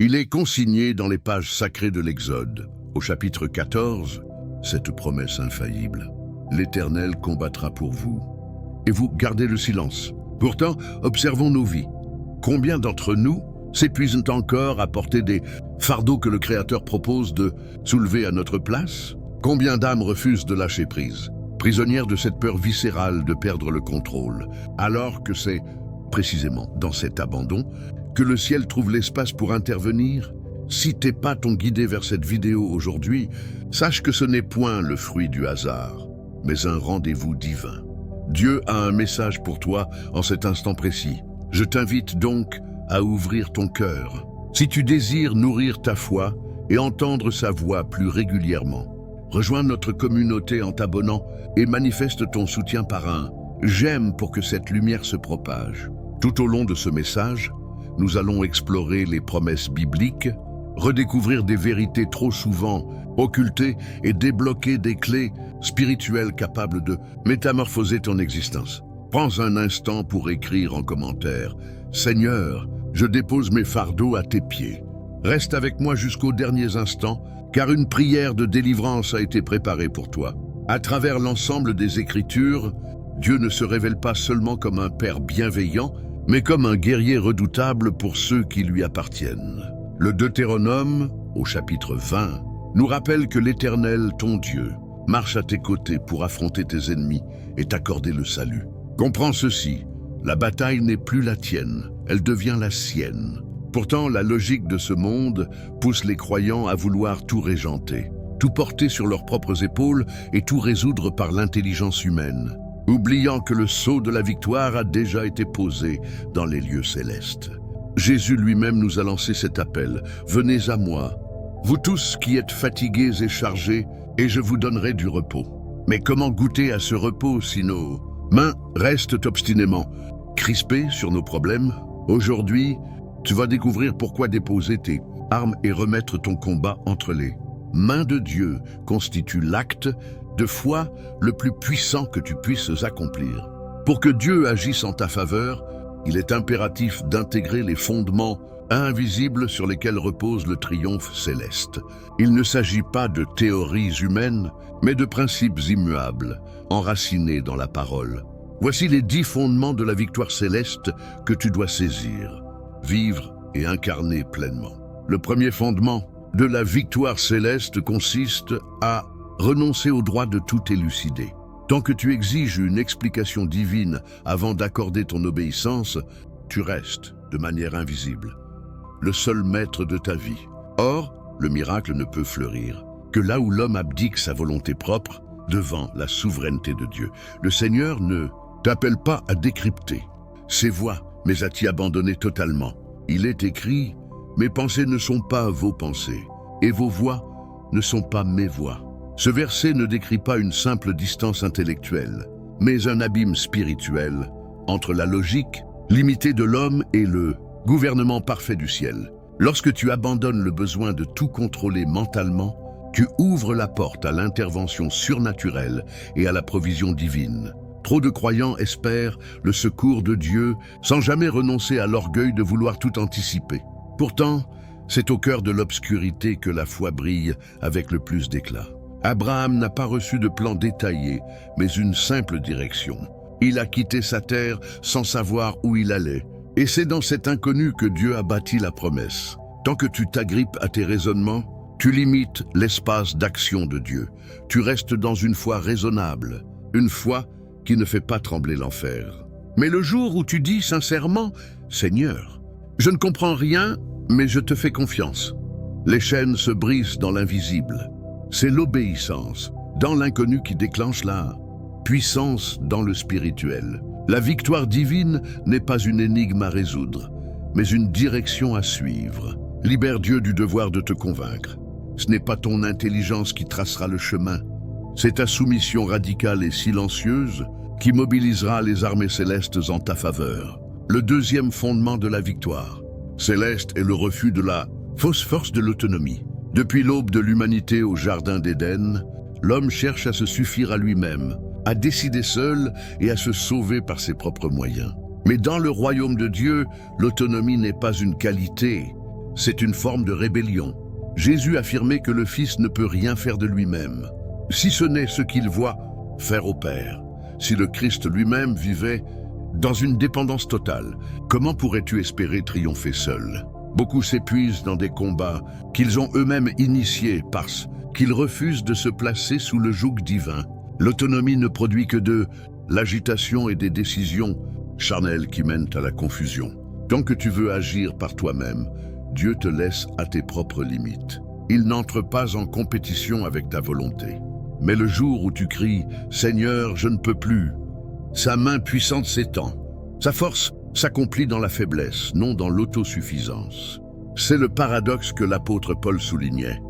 Il est consigné dans les pages sacrées de l'Exode, au chapitre 14, cette promesse infaillible. L'Éternel combattra pour vous, et vous gardez le silence. Pourtant, observons nos vies. Combien d'entre nous s'épuisent encore à porter des fardeaux que le Créateur propose de soulever à notre place? Combien d'âmes refusent de lâcher prise, prisonnières de cette peur viscérale de perdre le contrôle, alors que c'est précisément dans cet abandon que le ciel trouve l'espace pour intervenir? Si tes pas t'ont guidé vers cette vidéo aujourd'hui, sache que ce n'est point le fruit du hasard, mais un rendez-vous divin. Dieu a un message pour toi en cet instant précis. Je t'invite donc à ouvrir ton cœur. Si tu désires nourrir ta foi et entendre sa voix plus régulièrement, rejoins notre communauté en t'abonnant et manifeste ton soutien par un « j'aime » pour que cette lumière se propage. Tout au long de ce message, nous allons explorer les promesses bibliques, redécouvrir des vérités trop souvent occultées et débloquer des clés spirituelles capables de métamorphoser ton existence. Prends un instant pour écrire en commentaire « Seigneur, je dépose mes fardeaux à tes pieds. Reste avec moi jusqu'aux derniers instants, car une prière de délivrance a été préparée pour toi. » À travers l'ensemble des Écritures, Dieu ne se révèle pas seulement comme un Père bienveillant, mais comme un guerrier redoutable pour ceux qui lui appartiennent. Le Deutéronome, au chapitre 20, nous rappelle que l'Éternel, ton Dieu, marche à tes côtés pour affronter tes ennemis et t'accorder le salut. Comprends ceci, la bataille n'est plus la tienne, elle devient la sienne. Pourtant, la logique de ce monde pousse les croyants à vouloir tout régenter, tout porter sur leurs propres épaules et tout résoudre par l'intelligence humaine, oubliant que le sceau de la victoire a déjà été posé dans les lieux célestes. Jésus lui-même nous a lancé cet appel. « Venez à moi, vous tous qui êtes fatigués et chargés, et je vous donnerai du repos. » Mais comment goûter à ce repos si nos mains restent obstinément crispées sur nos problèmes? Aujourd'hui, tu vas découvrir pourquoi déposer tes armes et remettre ton combat entre les mains de Dieu constitue l'acte de foi le plus puissant que tu puisses accomplir. Pour que Dieu agisse en ta faveur, il est impératif d'intégrer les fondements invisibles sur lesquels repose le triomphe céleste. Il ne s'agit pas de théories humaines, mais de principes immuables, enracinés dans la parole. Voici les 10 fondements de la victoire céleste que tu dois saisir, vivre et incarner pleinement. Le premier fondement de la victoire céleste consiste à renoncer au droit de tout élucider. Tant que tu exiges une explication divine avant d'accorder ton obéissance, tu restes, de manière invisible, le seul maître de ta vie. Or, le miracle ne peut fleurir que là où l'homme abdique sa volonté propre devant la souveraineté de Dieu. Le Seigneur ne t'appelle pas à décrypter ses voies, mais à t'y abandonner totalement. Il est écrit « Mes pensées ne sont pas vos pensées, et vos voies ne sont pas mes voies. » Ce verset ne décrit pas une simple distance intellectuelle, mais un abîme spirituel entre la logique limitée de l'homme et le gouvernement parfait du ciel. Lorsque tu abandonnes le besoin de tout contrôler mentalement, tu ouvres la porte à l'intervention surnaturelle et à la provision divine. Trop de croyants espèrent le secours de Dieu sans jamais renoncer à l'orgueil de vouloir tout anticiper. Pourtant, c'est au cœur de l'obscurité que la foi brille avec le plus d'éclat. Abraham n'a pas reçu de plan détaillé, mais une simple direction. Il a quitté sa terre sans savoir où il allait. Et c'est dans cet inconnu que Dieu a bâti la promesse. Tant que tu t'agrippes à tes raisonnements, tu limites l'espace d'action de Dieu. Tu restes dans une foi raisonnable, une foi qui ne fait pas trembler l'enfer. Mais le jour où tu dis sincèrement « Seigneur, je ne comprends rien, mais je te fais confiance », les chaînes se brisent dans l'invisible. C'est l'obéissance dans l'inconnu qui déclenche la puissance dans le spirituel. La victoire divine n'est pas une énigme à résoudre, mais une direction à suivre. Libère Dieu du devoir de te convaincre. Ce n'est pas ton intelligence qui tracera le chemin, c'est ta soumission radicale et silencieuse qui mobilisera les armées célestes en ta faveur. Le deuxième fondement de la victoire céleste est le refus de la fausse force de l'autonomie. Depuis l'aube de l'humanité au Jardin d'Éden, l'homme cherche à se suffire à lui-même, à décider seul et à se sauver par ses propres moyens. Mais dans le royaume de Dieu, l'autonomie n'est pas une qualité, c'est une forme de rébellion. Jésus affirmait que le Fils ne peut rien faire de lui-même, si ce n'est ce qu'il voit faire au Père. Si le Christ lui-même vivait dans une dépendance totale, comment pourrais-tu espérer triompher seul? Beaucoup s'épuisent dans des combats qu'ils ont eux-mêmes initiés parce qu'ils refusent de se placer sous le joug divin. L'autonomie ne produit que de l'agitation et des décisions charnelles qui mènent à la confusion. Tant que tu veux agir par toi-même, Dieu te laisse à tes propres limites. Il n'entre pas en compétition avec ta volonté. Mais le jour où tu cries « Seigneur, je ne peux plus », sa main puissante s'étend. Sa force s'accomplit dans la faiblesse, non dans l'autosuffisance. C'est le paradoxe que l'apôtre Paul soulignait.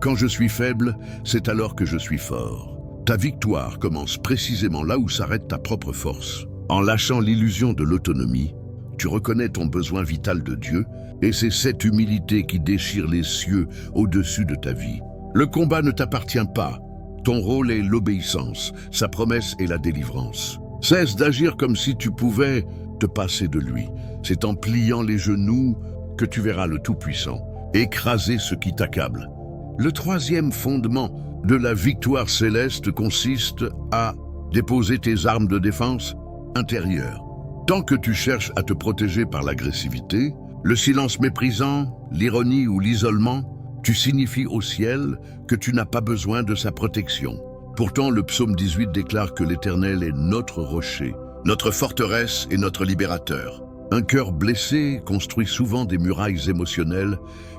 Quand je suis faible, c'est alors que je suis fort. Ta victoire commence précisément là où s'arrête ta propre force. En lâchant l'illusion de l'autonomie, tu reconnais ton besoin vital de Dieu, et c'est cette humilité qui déchire les cieux au-dessus de ta vie. Le combat ne t'appartient pas. Ton rôle est l'obéissance, sa promesse est la délivrance. Cesse d'agir comme si tu pouvais te passer de lui. C'est en pliant les genoux que tu verras le Tout-Puissant écraser ce qui t'accable. Le troisième fondement de la victoire céleste consiste à déposer tes armes de défense intérieure. Tant que tu cherches à te protéger par l'agressivité, le silence méprisant, l'ironie ou l'isolement, tu signifies au ciel que tu n'as pas besoin de sa protection. Pourtant, le psaume 18 déclare que l'Éternel est notre rocher, notre forteresse et notre libérateur. Un cœur blessé construit souvent des murailles émotionnelles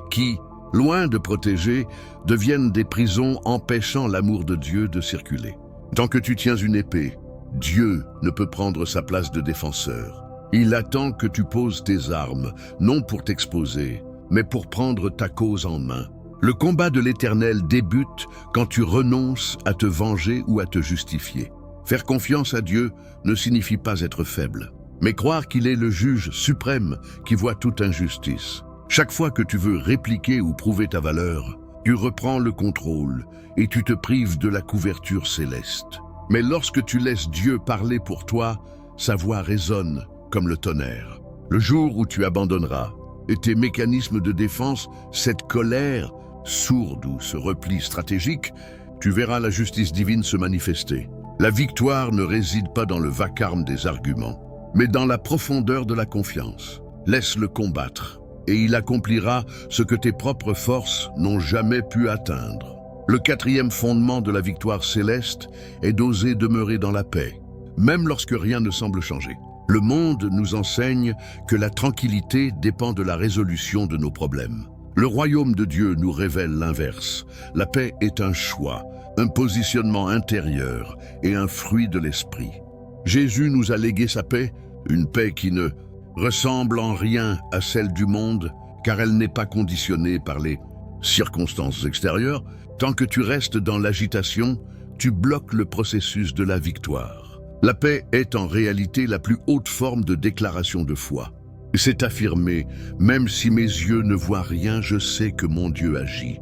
qui, loin de protéger, deviennent des prisons empêchant l'amour de Dieu de circuler. Tant que tu tiens une épée, Dieu ne peut prendre sa place de défenseur. Il attend que tu poses tes armes, non pour t'exposer, mais pour prendre ta cause en main. Le combat de l'Éternel débute quand tu renonces à te venger ou à te justifier. Faire confiance à Dieu ne signifie pas être faible, mais croire qu'il est le juge suprême qui voit toute injustice. Chaque fois que tu veux répliquer ou prouver ta valeur, tu reprends le contrôle et tu te prives de la couverture céleste. Mais lorsque tu laisses Dieu parler pour toi, sa voix résonne comme le tonnerre. Le jour où tu abandonneras et tes mécanismes de défense, cette colère sourde ou ce repli stratégique, tu verras la justice divine se manifester. La victoire ne réside pas dans le vacarme des arguments, mais dans la profondeur de la confiance. Laisse-le combattre, et il accomplira ce que tes propres forces n'ont jamais pu atteindre. Le quatrième fondement de la victoire céleste est d'oser demeurer dans la paix, même lorsque rien ne semble changer. Le monde nous enseigne que la tranquillité dépend de la résolution de nos problèmes. Le royaume de Dieu nous révèle l'inverse. La paix est un choix, un positionnement intérieur et un fruit de l'esprit. Jésus nous a légué sa paix, une paix qui ne ressemble en rien à celle du monde, car elle n'est pas conditionnée par les circonstances extérieures. Tant que tu restes dans l'agitation, tu bloques le processus de la victoire. La paix est en réalité la plus haute forme de déclaration de foi. C'est affirmer, même si mes yeux ne voient rien, je sais que mon Dieu agit.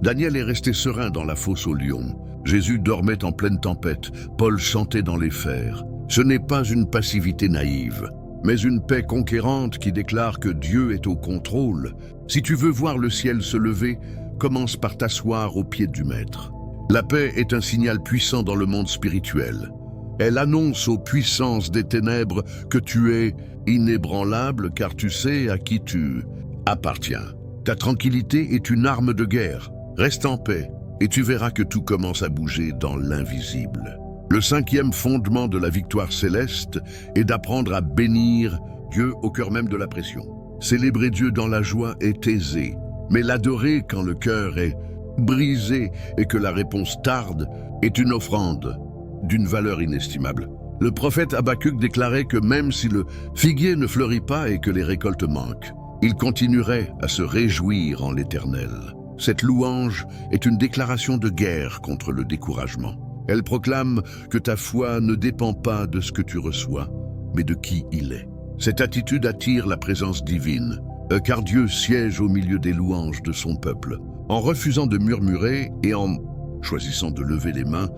Daniel est resté serein dans la fosse aux lions. Jésus dormait en pleine tempête. Paul chantait dans les fers. Ce n'est pas une passivité naïve, mais une paix conquérante qui déclare que Dieu est au contrôle. Si tu veux voir le ciel se lever, commence par t'asseoir au pied du Maître. La paix est un signal puissant dans le monde spirituel. Elle annonce aux puissances des ténèbres que tu es inébranlable car tu sais à qui tu appartiens. Ta tranquillité est une arme de guerre. Reste en paix et tu verras que tout commence à bouger dans l'invisible. Le cinquième fondement de la victoire céleste est d'apprendre à bénir Dieu au cœur même de la pression. Célébrer Dieu dans la joie est aisé, mais l'adorer quand le cœur est brisé et que la réponse tarde est une offrande d'une valeur inestimable. Le prophète Habacuc déclarait que même si le figuier ne fleurit pas et que les récoltes manquent, il continuerait à se réjouir en l'Éternel. Cette louange est une déclaration de guerre contre le découragement. Elle proclame que ta foi ne dépend pas de ce que tu reçois, mais de qui il est. Cette attitude attire la présence divine, car Dieu siège au milieu des louanges de son peuple. En refusant de murmurer et en choisissant de lever les mains,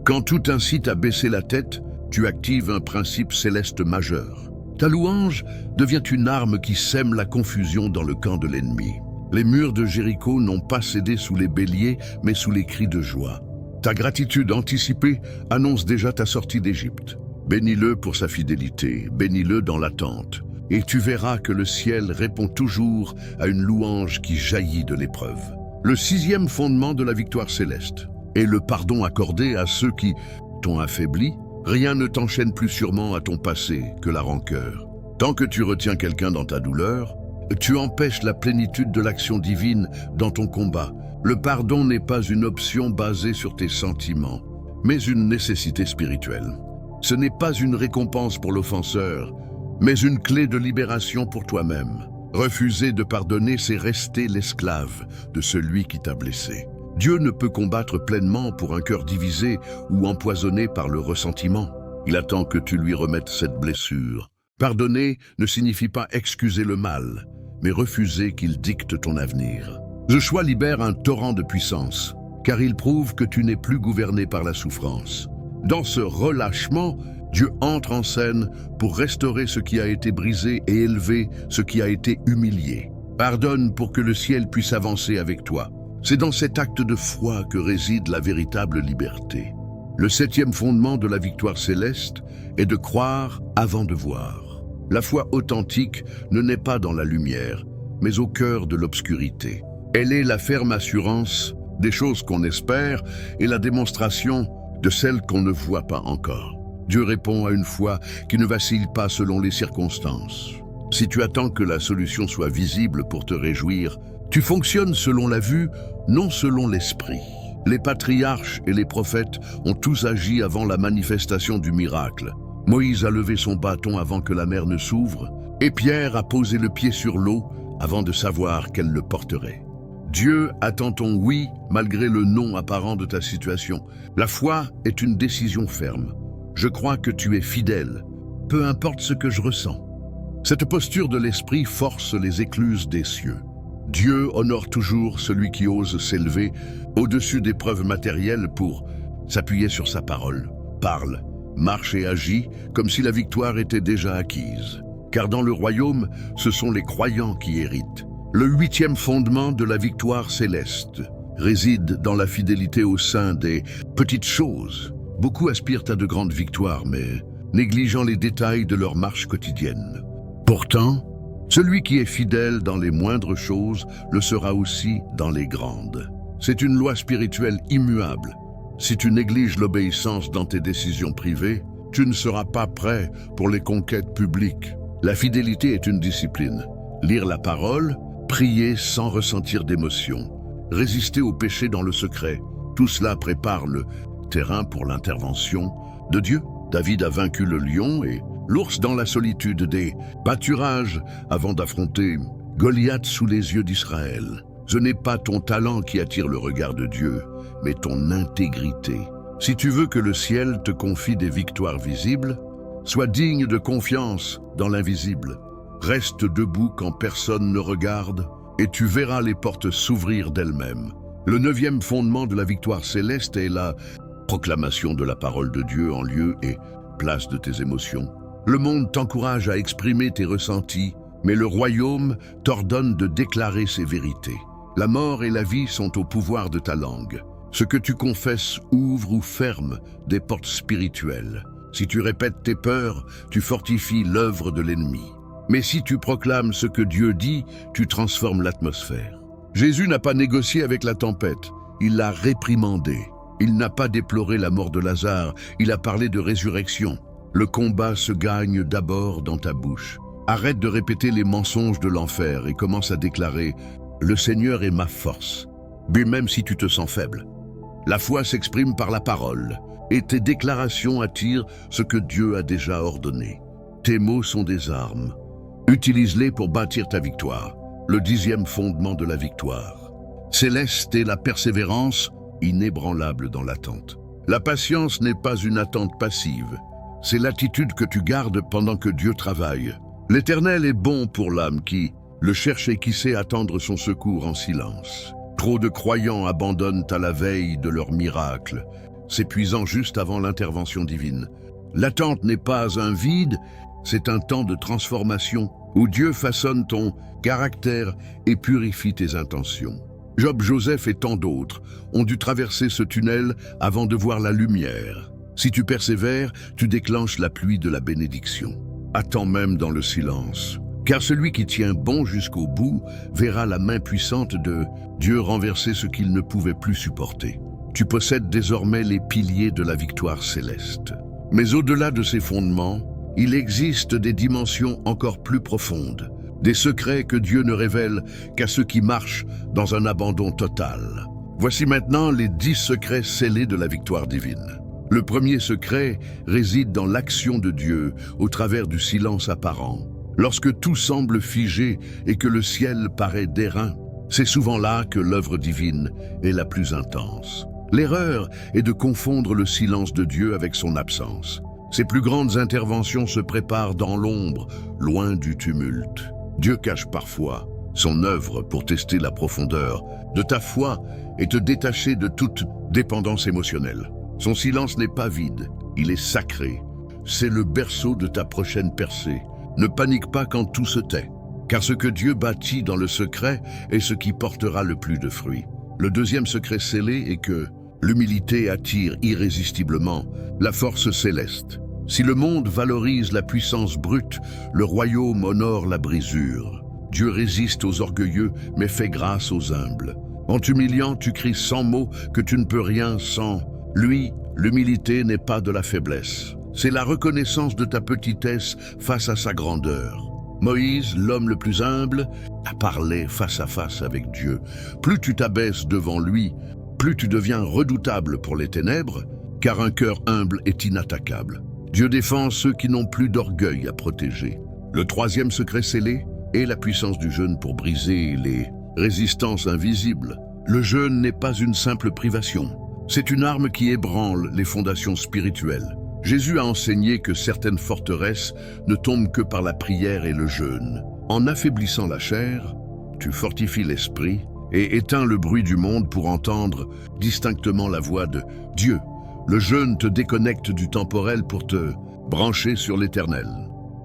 quand tout incite à baisser la tête, tu actives un principe céleste majeur. Ta louange devient une arme qui sème la confusion dans le camp de l'ennemi. Les murs de Jéricho n'ont pas cédé sous les béliers, mais sous les cris de joie. Ta gratitude anticipée annonce déjà ta sortie d'Égypte. Bénis-le pour sa fidélité, bénis-le dans l'attente, et tu verras que le ciel répond toujours à une louange qui jaillit de l'épreuve. Le 6e fondement de la victoire céleste est le pardon accordé à ceux qui t'ont affaibli. Rien ne t'enchaîne plus sûrement à ton passé que la rancœur. Tant que tu retiens quelqu'un dans ta douleur, tu empêches la plénitude de l'action divine dans ton combat. Le pardon n'est pas une option basée sur tes sentiments, mais une nécessité spirituelle. Ce n'est pas une récompense pour l'offenseur, mais une clé de libération pour toi-même. Refuser de pardonner, c'est rester l'esclave de celui qui t'a blessé. Dieu ne peut combattre pleinement pour un cœur divisé ou empoisonné par le ressentiment. Il attend que tu lui remettes cette blessure. Pardonner ne signifie pas excuser le mal, mais refuser qu'il dicte ton avenir. Ce choix libère un torrent de puissance, car il prouve que tu n'es plus gouverné par la souffrance. Dans ce relâchement, Dieu entre en scène pour restaurer ce qui a été brisé et élever ce qui a été humilié. Pardonne pour que le ciel puisse avancer avec toi. C'est dans cet acte de foi que réside la véritable liberté. Le 7e fondement de la victoire céleste est de croire avant de voir. La foi authentique ne naît pas dans la lumière, mais au cœur de l'obscurité. Elle est la ferme assurance des choses qu'on espère et la démonstration de celles qu'on ne voit pas encore. Dieu répond à une foi qui ne vacille pas selon les circonstances. Si tu attends que la solution soit visible pour te réjouir, tu fonctionnes selon la vue, non selon l'esprit. Les patriarches et les prophètes ont tous agi avant la manifestation du miracle. Moïse a levé son bâton avant que la mer ne s'ouvre, et Pierre a posé le pied sur l'eau avant de savoir qu'elle le porterait. Dieu attend ton oui malgré le non apparent de ta situation. La foi est une décision ferme. Je crois que tu es fidèle, peu importe ce que je ressens. Cette posture de l'esprit force les écluses des cieux. Dieu honore toujours celui qui ose s'élever au-dessus des preuves matérielles pour s'appuyer sur sa parole. Parle, marche et agis comme si la victoire était déjà acquise. Car dans le royaume, ce sont les croyants qui héritent. Le 8e fondement de la victoire céleste réside dans la fidélité au sein des petites choses. Beaucoup aspirent à de grandes victoires, mais négligeant les détails de leur marche quotidienne. Pourtant, celui qui est fidèle dans les moindres choses le sera aussi dans les grandes. C'est une loi spirituelle immuable. Si tu négliges l'obéissance dans tes décisions privées, tu ne seras pas prêt pour les conquêtes publiques. La fidélité est une discipline. Lire la parole, prier sans ressentir d'émotion, résister au péché dans le secret, tout cela prépare le terrain pour l'intervention de Dieu. David a vaincu le lion et l'ours dans la solitude des pâturages avant d'affronter Goliath sous les yeux d'Israël. Ce n'est pas ton talent qui attire le regard de Dieu, mais ton intégrité. Si tu veux que le ciel te confie des victoires visibles, sois digne de confiance dans l'invisible. Reste debout quand personne ne regarde et tu verras les portes s'ouvrir d'elles-mêmes. Le 9e fondement de la victoire céleste est la proclamation de la parole de Dieu en lieu et place de tes émotions. Le monde t'encourage à exprimer tes ressentis, mais le royaume t'ordonne de déclarer ses vérités. La mort et la vie sont au pouvoir de ta langue. Ce que tu confesses ouvre ou ferme des portes spirituelles. Si tu répètes tes peurs, tu fortifies l'œuvre de l'ennemi. Mais si tu proclames ce que Dieu dit, tu transformes l'atmosphère. Jésus n'a pas négocié avec la tempête, il l'a réprimandée. Il n'a pas déploré la mort de Lazare, il a parlé de résurrection. Le combat se gagne d'abord dans ta bouche. Arrête de répéter les mensonges de l'enfer et commence à déclarer « Le Seigneur est ma force », même si tu te sens faible. La foi s'exprime par la parole, et tes déclarations attirent ce que Dieu a déjà ordonné. Tes mots sont des armes. Utilise-les pour bâtir ta victoire. Le 10e fondement de la victoire. Céleste est la persévérance, inébranlable dans l'attente. La patience n'est pas une attente passive. C'est l'attitude que tu gardes pendant que Dieu travaille. L'Éternel est bon pour l'âme qui le cherche et qui sait attendre son secours en silence. Trop de croyants abandonnent à la veille de leur miracle, s'épuisant juste avant l'intervention divine. L'attente n'est pas un vide, c'est un temps de transformation où Dieu façonne ton caractère et purifie tes intentions. Job, Joseph et tant d'autres ont dû traverser ce tunnel avant de voir la lumière. Si tu persévères, tu déclenches la pluie de la bénédiction. Attends même dans le silence, car celui qui tient bon jusqu'au bout verra la main puissante de Dieu renverser ce qu'il ne pouvait plus supporter. Tu possèdes désormais les piliers de la victoire céleste. Mais au-delà de ces fondements, il existe des dimensions encore plus profondes, des secrets que Dieu ne révèle qu'à ceux qui marchent dans un abandon total. Voici maintenant les 10 secrets scellés de la victoire divine. Le premier secret réside dans l'action de Dieu au travers du silence apparent. Lorsque tout semble figé et que le ciel paraît d'airain, c'est souvent là que l'œuvre divine est la plus intense. L'erreur est de confondre le silence de Dieu avec son absence. Ses plus grandes interventions se préparent dans l'ombre, loin du tumulte. Dieu cache parfois son œuvre pour tester la profondeur de ta foi et te détacher de toute dépendance émotionnelle. Son silence n'est pas vide, il est sacré. C'est le berceau de ta prochaine percée. Ne panique pas quand tout se tait, car ce que Dieu bâtit dans le secret est ce qui portera le plus de fruits. Le deuxième secret scellé est que l'humilité attire irrésistiblement la force céleste. Si le monde valorise la puissance brute, le royaume honore la brisure. Dieu résiste aux orgueilleux, mais fait grâce aux humbles. En t'humiliant, tu cries sans mots que tu ne peux rien sans lui. L'humilité n'est pas de la faiblesse. C'est la reconnaissance de ta petitesse face à sa grandeur. Moïse, l'homme le plus humble, a parlé face à face avec Dieu. Plus tu t'abaisses devant lui, plus tu deviens redoutable pour les ténèbres, car un cœur humble est inattaquable. Dieu défend ceux qui n'ont plus d'orgueil à protéger. Le troisième secret scellé est la puissance du jeûne pour briser les résistances invisibles. Le jeûne n'est pas une simple privation. C'est une arme qui ébranle les fondations spirituelles. Jésus a enseigné que certaines forteresses ne tombent que par la prière et le jeûne. En affaiblissant la chair, tu fortifies l'esprit et éteins le bruit du monde pour entendre distinctement la voix de Dieu. Le jeûne te déconnecte du temporel pour te brancher sur l'éternel.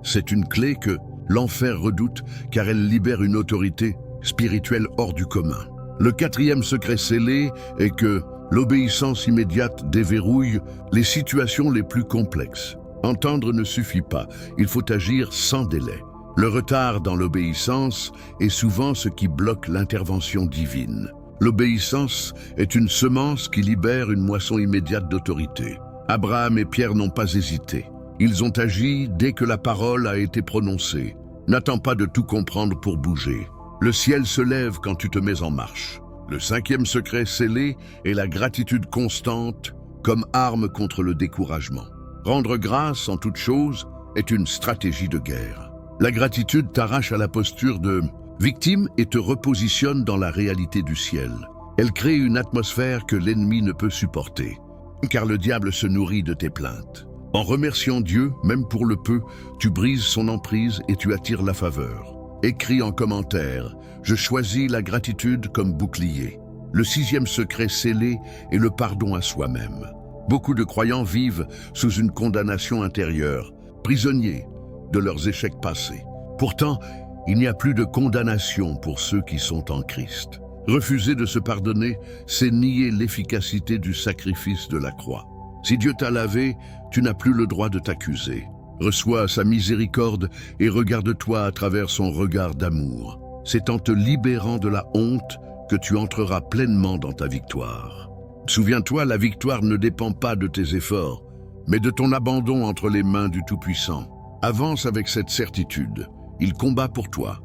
C'est une clé que l'enfer redoute car elle libère une autorité spirituelle hors du commun. Le quatrième secret scellé est que l'obéissance immédiate déverrouille les situations les plus complexes. Entendre ne suffit pas, il faut agir sans délai. Le retard dans l'obéissance est souvent ce qui bloque l'intervention divine. L'obéissance est une semence qui libère une moisson immédiate d'autorité. Abraham et Pierre n'ont pas hésité. Ils ont agi dès que la parole a été prononcée. N'attends pas de tout comprendre pour bouger. Le ciel se lève quand tu te mets en marche. Le cinquième secret scellé est la gratitude constante comme arme contre le découragement. Rendre grâce en toute chose est une stratégie de guerre. La gratitude t'arrache à la posture de victime et te repositionne dans la réalité du ciel. Elle crée une atmosphère que l'ennemi ne peut supporter, car le diable se nourrit de tes plaintes. En remerciant Dieu, même pour le peu, tu brises son emprise et tu attires la faveur. Écris en commentaire « Je choisis la gratitude comme bouclier ». Le sixième secret scellé est le pardon à soi-même. Beaucoup de croyants vivent sous une condamnation intérieure, prisonniers de leurs échecs passés. Pourtant, il n'y a plus de condamnation pour ceux qui sont en Christ. Refuser de se pardonner, c'est nier l'efficacité du sacrifice de la croix. Si Dieu t'a lavé, tu n'as plus le droit de t'accuser. Reçois sa miséricorde et regarde-toi à travers son regard d'amour. C'est en te libérant de la honte que tu entreras pleinement dans ta victoire. Souviens-toi, la victoire ne dépend pas de tes efforts, mais de ton abandon entre les mains du Tout-Puissant. Avance avec cette certitude. Il combat pour toi.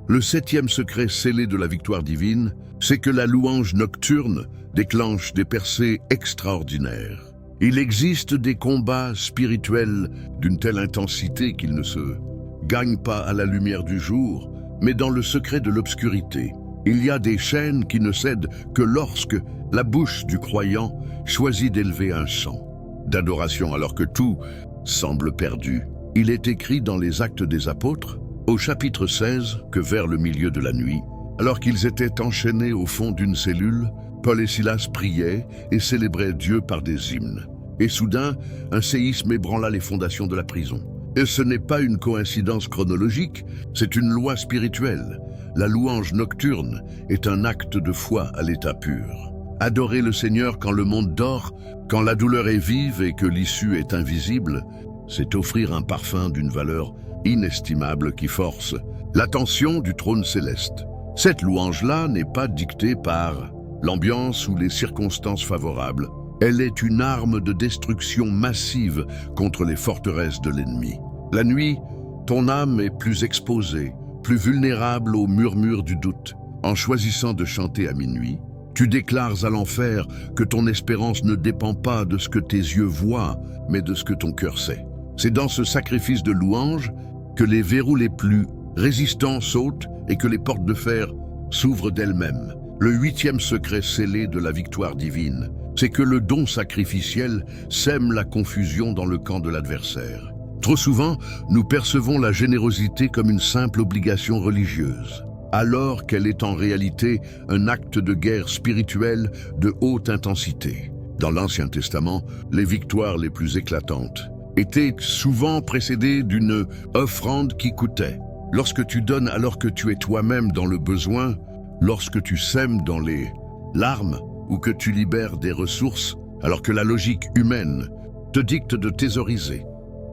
Le septième secret scellé de la victoire divine, c'est que la louange nocturne déclenche des percées extraordinaires. Il existe des combats spirituels d'une telle intensité qu'ils ne se gagnent pas à la lumière du jour, mais dans le secret de l'obscurité. Il y a des chaînes qui ne cèdent que lorsque la bouche du croyant choisit d'élever un chant d'adoration alors que tout semble perdu. Il est écrit dans les Actes des Apôtres, au chapitre 16, que vers le milieu de la nuit, alors qu'ils étaient enchaînés au fond d'une cellule, Paul et Silas priaient et célébraient Dieu par des hymnes. Et soudain, un séisme ébranla les fondations de la prison. Et ce n'est pas une coïncidence chronologique, c'est une loi spirituelle. La louange nocturne est un acte de foi à l'état pur. Adorer le Seigneur quand le monde dort, quand la douleur est vive et que l'issue est invisible, c'est offrir un parfum d'une valeur inestimable qui force l'attention du trône céleste. Cette louange-là n'est pas dictée par l'ambiance ou les circonstances favorables. Elle est une arme de destruction massive contre les forteresses de l'ennemi. La nuit, ton âme est plus exposée, plus vulnérable aux murmures du doute. En choisissant de chanter à minuit, tu déclares à l'enfer que ton espérance ne dépend pas de ce que tes yeux voient, mais de ce que ton cœur sait. C'est dans ce sacrifice de louange que les verrous les plus résistants sautent et que les portes de fer s'ouvrent d'elles-mêmes. Le 8e secret scellé de la victoire divine, c'est que le don sacrificiel sème la confusion dans le camp de l'adversaire. Trop souvent, nous percevons la générosité comme une simple obligation religieuse, alors qu'elle est en réalité un acte de guerre spirituelle de haute intensité. Dans l'Ancien Testament, les victoires les plus éclatantes étaient souvent précédées d'une offrande qui coûtait. Lorsque tu donnes alors que tu es toi-même dans le besoin, lorsque tu sèmes dans les larmes ou que tu libères des ressources alors que la logique humaine te dicte de thésauriser,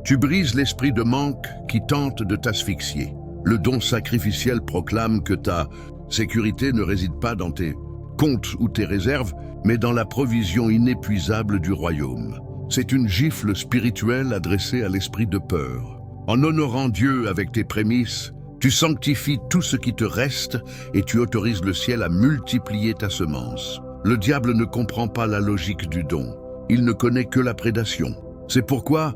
tu brises l'esprit de manque qui tente de t'asphyxier. Le don sacrificiel proclame que ta sécurité ne réside pas dans tes comptes ou tes réserves, mais dans la provision inépuisable du royaume. C'est une gifle spirituelle adressée à l'esprit de peur. En honorant Dieu avec tes prémices, tu sanctifies tout ce qui te reste et tu autorises le ciel à multiplier ta semence. Le diable ne comprend pas la logique du don. Il ne connaît que la prédation. C'est pourquoi,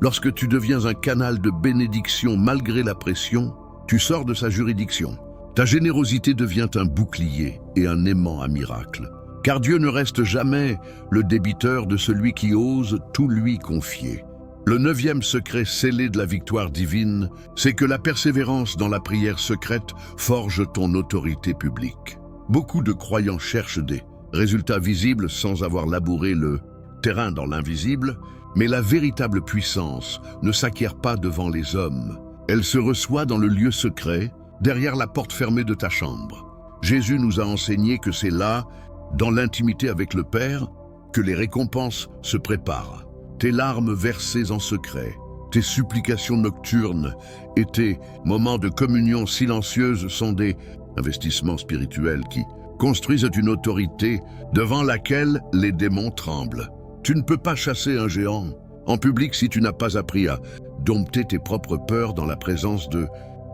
lorsque tu deviens un canal de bénédiction malgré la pression, tu sors de sa juridiction. Ta générosité devient un bouclier et un aimant à miracle. Car Dieu ne reste jamais le débiteur de celui qui ose tout lui confier. Le 9e secret scellé de la victoire divine, c'est que la persévérance dans la prière secrète forge ton autorité publique. Beaucoup de croyants cherchent des résultats visibles sans avoir labouré le terrain dans l'invisible, mais la véritable puissance ne s'acquiert pas devant les hommes. Elle se reçoit dans le lieu secret, derrière la porte fermée de ta chambre. Jésus nous a enseigné que c'est là, dans l'intimité avec le Père, que les récompenses se préparent. Tes larmes versées en secret, tes supplications nocturnes et tes moments de communion silencieuse sont des investissements spirituels qui construisent une autorité devant laquelle les démons tremblent. Tu ne peux pas chasser un géant en public si tu n'as pas appris à dompter tes propres peurs dans la présence de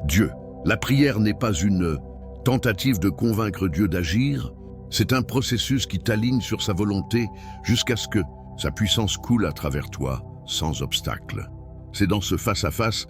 Dieu. La prière n'est pas une tentative de convaincre Dieu d'agir, c'est un processus qui t'aligne sur sa volonté jusqu'à ce que sa puissance coule à travers toi, sans obstacle. C'est dans ce face-à-face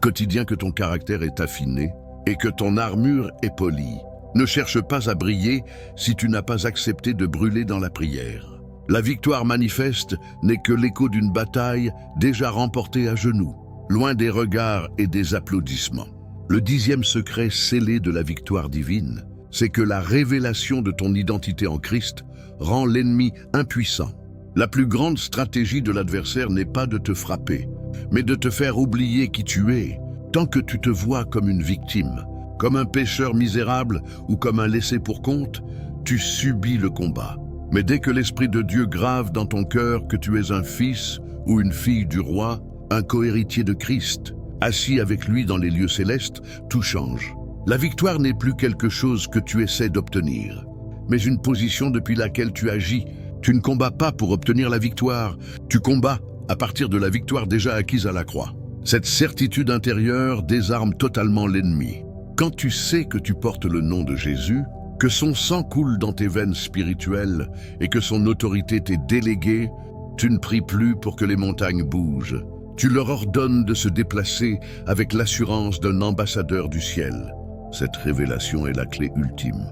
quotidien que ton caractère est affiné et que ton armure est polie. Ne cherche pas à briller si tu n'as pas accepté de brûler dans la prière. La victoire manifeste n'est que l'écho d'une bataille déjà remportée à genoux, loin des regards et des applaudissements. Le 10e secret scellé de la victoire divine, c'est que la révélation de ton identité en Christ rend l'ennemi impuissant. La plus grande stratégie de l'adversaire n'est pas de te frapper, mais de te faire oublier qui tu es, tant que tu te vois comme une victime, comme un pécheur misérable ou comme un laissé pour compte, tu subis le combat. Mais dès que l'Esprit de Dieu grave dans ton cœur que tu es un fils ou une fille du roi, un cohéritier de Christ, assis avec lui dans les lieux célestes, tout change. La victoire n'est plus quelque chose que tu essaies d'obtenir, mais une position depuis laquelle tu agis. Tu ne combats pas pour obtenir la victoire, tu combats à partir de la victoire déjà acquise à la croix. Cette certitude intérieure désarme totalement l'ennemi. Quand tu sais que tu portes le nom de Jésus, que son sang coule dans tes veines spirituelles et que son autorité t'est déléguée, tu ne pries plus pour que les montagnes bougent. Tu leur ordonnes de se déplacer avec l'assurance d'un ambassadeur du ciel. Cette révélation est la clé ultime.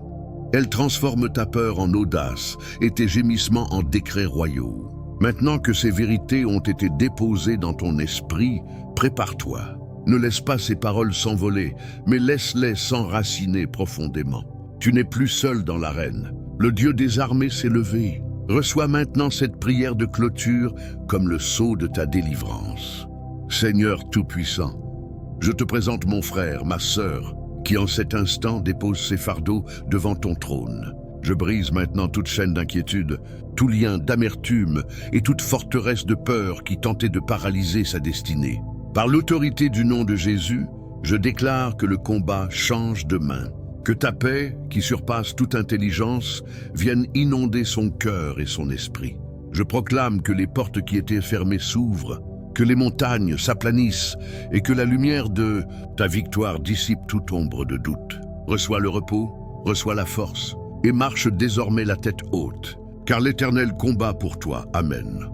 Elle transforme ta peur en audace et tes gémissements en décrets royaux. Maintenant que ces vérités ont été déposées dans ton esprit, prépare-toi. Ne laisse pas ces paroles s'envoler, mais laisse-les s'enraciner profondément. Tu n'es plus seul dans l'arène. Le Dieu des armées s'est levé. Reçois maintenant cette prière de clôture comme le sceau de ta délivrance. Seigneur Tout-Puissant, je te présente mon frère, ma sœur, qui en cet instant dépose ses fardeaux devant ton trône. Je brise maintenant toute chaîne d'inquiétude, tout lien d'amertume et toute forteresse de peur qui tentait de paralyser sa destinée. Par l'autorité du nom de Jésus, je déclare que le combat change de main. Que ta paix, qui surpasse toute intelligence, vienne inonder son cœur et son esprit. Je proclame que les portes qui étaient fermées s'ouvrent, que les montagnes s'aplanissent et que la lumière de ta victoire dissipe toute ombre de doute. Reçois le repos, reçois la force et marche désormais la tête haute, car l'Éternel combat pour toi. Amen.